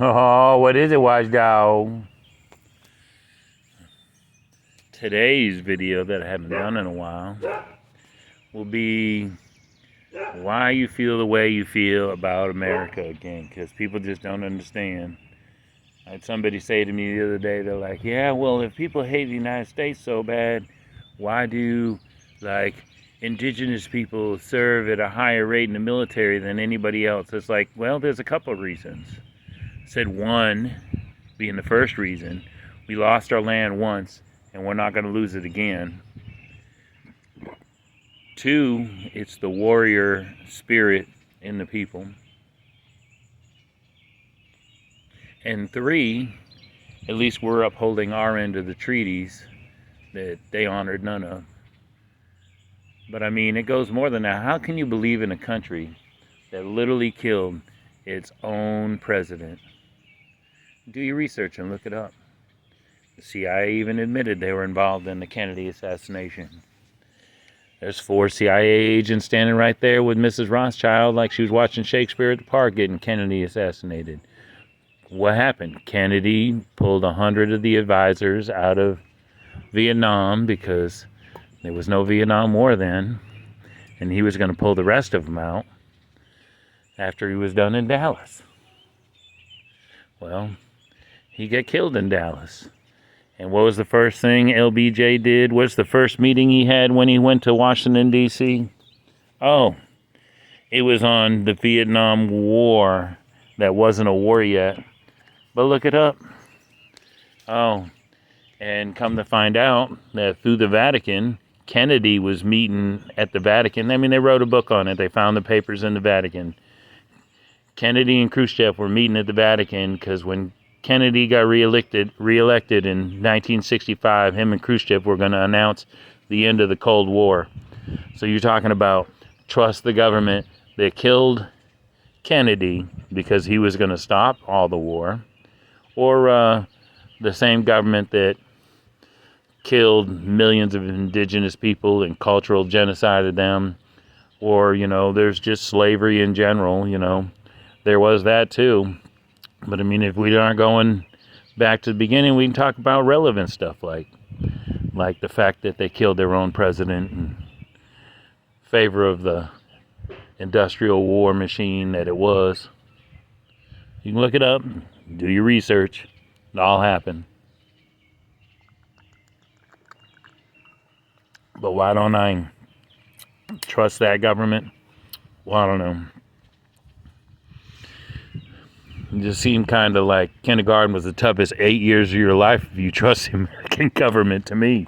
Oh, what is it, Watchdog? Today's video that I haven't done in a while will be why you feel the way you feel about America again, because people just don't understand. I had somebody say to me the other day, they're like, yeah, well, if people hate the United States so bad, why do, like, indigenous people serve at a higher rate in the military than anybody else? It's like, well, there's a couple of reasons. I said one, being the first reason, we lost our land once, and we're not going to lose it again. Two, it's the warrior spirit in the people. And three, at least we're upholding our end of the treaties that they honored none of. But I mean, it goes more than that. How can you believe in a country that literally killed its own president? Do your research and look it up. The CIA even admitted they were involved in the Kennedy assassination. There's 4 CIA agents standing right there with Mrs. Rothschild like she was watching Shakespeare at the park getting Kennedy assassinated. What happened? Kennedy pulled 100 of the advisors out of Vietnam because there was no Vietnam War then, and he was going to pull the rest of them out after he was done in Dallas. Well, he got killed in Dallas. And what was the first thing LBJ did? What's the first meeting he had when he went to Washington, D.C.? Oh, it was on the Vietnam War. That wasn't a war yet. But look it up. Oh, and come to find out that through the Vatican, Kennedy was meeting at the Vatican. I mean, they wrote a book on it. They found the papers in the Vatican. Kennedy and Khrushchev were meeting at the Vatican because when Kennedy got reelected in 1965, him and Khrushchev were going to announce the end of the Cold War. So you're talking about trust the government that killed Kennedy because he was going to stop all the war, or the same government that killed millions of indigenous people and cultural genocide of them, or, you know, there's just slavery in general, you know. There was that too. But I mean, if we aren't going back to the beginning, we can talk about relevant stuff like the fact that they killed their own president in favor of the industrial war machine that it was. You can look it up, do your research. It all happened. But why don't I trust that government? Well, I don't know. It just seemed kind of like kindergarten was the toughest 8 years of your life if you trust the American government to me.